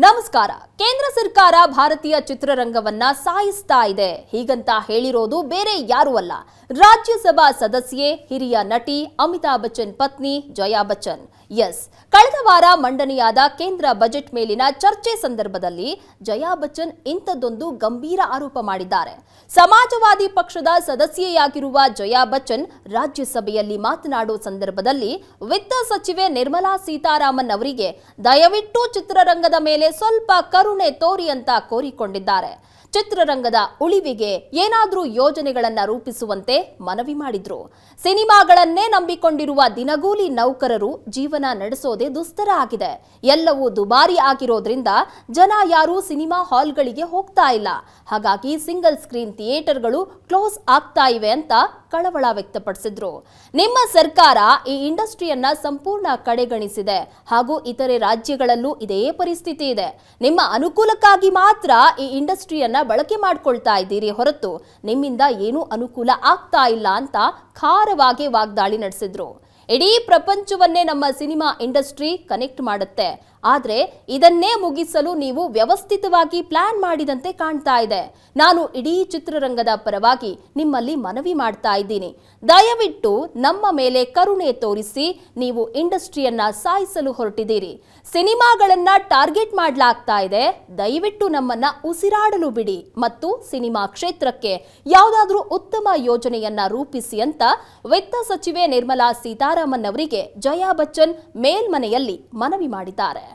ನಮಸ್ಕಾರ. ಕೇಂದ್ರ ಸರ್ಕಾರ ಭಾರತೀಯ ಚಿತ್ರರಂಗವನ್ನ ಸಾಯಿಸ್ತಾ ಇದೆ ಹೀಗಂತ ಹೇಳಿರೋದು ಬೇರೆ ಯಾರೂ ಅಲ್ಲ, ರಾಜ್ಯಸಭಾ ಸದಸ್ಯೆ ಹಿರಿಯ ನಟಿ ಅಮಿತಾಬ್ ಬಚ್ಚನ್ ಪತ್ನಿ ಜಯಾ ಬಚ್ಚನ್. ಎಸ್, ಕಳೆದ ವಾರ ಮಂಡನೆಯಾದ ಕೇಂದ್ರ ಬಜೆಟ್ ಮೇಲಿನ ಚರ್ಚೆ ಸಂದರ್ಭದಲ್ಲಿ ಜಯಾ ಬಚ್ಚನ್ ಇಂಥದ್ದೊಂದು ಗಂಭೀರ ಆರೋಪ ಮಾಡಿದ್ದಾರೆ. ಸಮಾಜವಾದಿ ಪಕ್ಷದ ಸದಸ್ಯೆಯಾಗಿರುವ ಜಯಾ ಬಚ್ಚನ್ ರಾಜ್ಯಸಭೆಯಲ್ಲಿ ಮಾತನಾಡುವ ಸಂದರ್ಭದಲ್ಲಿ ವಿತ್ತ ಸಚಿವೆ ನಿರ್ಮಲಾ ಸೀತಾರಾಮನ್ ಅವರಿಗೆ ದಯವಿಟ್ಟು ಚಿತ್ರರಂಗದ ಮೇಲೆ ಸ್ವಲ್ಪ ಕರುಣೆ ತೋರಿ ಅಂತ ಕೋರಿಕೊಂಡಿದ್ದಾರೆ. ಚಿತ್ರರಂಗದ ಉಳಿವಿಗೆ ಏನಾದರೂ ಯೋಜನೆಗಳನ್ನ ರೂಪಿಸುವಂತೆ ಮನವಿ ಮಾಡಿದ್ರು. ಸಿನಿಮಾಗಳನ್ನೇ ನಂಬಿಕೊಂಡಿರುವ ದಿನಗೂಲಿ ನೌಕರರು ಜೀವನ ನಡೆಸೋದೇ ದುಸ್ತರ ಆಗಿದೆ. ಎಲ್ಲವೂ ದುಬಾರಿ ಆಗಿರೋದ್ರಿಂದ ಜನ ಯಾರೂ ಸಿನಿಮಾ ಹಾಲ್ಗಳಿಗೆ ಹೋಗ್ತಾ ಇಲ್ಲ. ಹಾಗಾಗಿ ಸಿಂಗಲ್ ಸ್ಕ್ರೀನ್ ಥಿಯೇಟರ್ಗಳು ಕ್ಲೋಸ್ ಆಗ್ತಾ ಇವೆ ಅಂತ ಕಳವಳ ವ್ಯಕ್ತಪಡಿಸಿದ್ರು. ನಿಮ್ಮ ಸರ್ಕಾರ ಈ ಇಂಡಸ್ಟ್ರಿಯನ್ನ ಸಂಪೂರ್ಣ ಕಡೆಗಣಿಸಿದೆ ಹಾಗೂ ಇತರೆ ರಾಜ್ಯಗಳಲ್ಲೂ ಇದೇ ಪರಿಸ್ಥಿತಿ ಇದೆ. ನಿಮ್ಮ ಅನುಕೂಲಕ್ಕಾಗಿ ಮಾತ್ರ ಈ ಇಂಡಸ್ಟ್ರಿಯನ್ನ ಬಳಕೆ ಮಾಡ್ಕೊಳ್ತಾ ಇದ್ದೀರಿ ಹೊರತು ನಿಮ್ಮಿಂದ ಏನೂ ಅನುಕೂಲ ಆಗ್ತಾ ಇಲ್ಲ ಅಂತ ಖಾರವಾಗಿ ವಾಗ್ದಾಳಿ ನಡೆಸಿದ್ರು. ಇಡೀ ಪ್ರಪಂಚವನ್ನೇ ನಮ್ಮ ಸಿನಿಮಾ ಇಂಡಸ್ಟ್ರಿ ಕನೆಕ್ಟ್ ಮಾಡುತ್ತೆ, ಆದ್ರೆ ಇದನ್ನೇ ಮುಗಿಸಲು ನೀವು ವ್ಯವಸ್ಥಿತವಾಗಿ ಪ್ಲಾನ್ ಮಾಡಿದಂತೆ ಕಾಣ್ತಾ ಇದೆ. ನಾನು ಇಡೀ ಚಿತ್ರರಂಗದ ಪರವಾಗಿ ನಿಮ್ಮಲ್ಲಿ ಮನವಿ ಮಾಡ್ತಾ ಇದ್ದೀನಿ, ದಯವಿಟ್ಟು ನಮ್ಮ ಮೇಲೆ ಕರುಣೆ ತೋರಿಸಿ. ನೀವು ಇಂಡಸ್ಟ್ರಿಯನ್ನ ಸಾಯಿಸಲು ಹೊರಟಿದ್ದೀರಿ, ಸಿನಿಮಾಗಳನ್ನ ಟಾರ್ಗೆಟ್ ಮಾಡಲಾಗ್ತಾ ಇದೆ. ದಯವಿಟ್ಟು ನಮ್ಮನ್ನ ಉಸಿರಾಡಲು ಬಿಡಿ ಮತ್ತು ಸಿನಿಮಾ ಕ್ಷೇತ್ರಕ್ಕೆ ಯಾವುದಾದ್ರೂ ಉತ್ತಮ ಯೋಜನೆಯನ್ನ ರೂಪಿಸಿ ಅಂತ ವಿತ್ತ ಸಚಿವೆ ನಿರ್ಮಲಾ ಸೀತಾರಾಮನ್ ಅವರಿಗೆ ಜಯಾ ಬಚ್ಚನ್ ಮೇಲ್ಮನೆಯಲ್ಲಿ ಮನವಿ ಮಾಡಿದ್ದಾರೆ.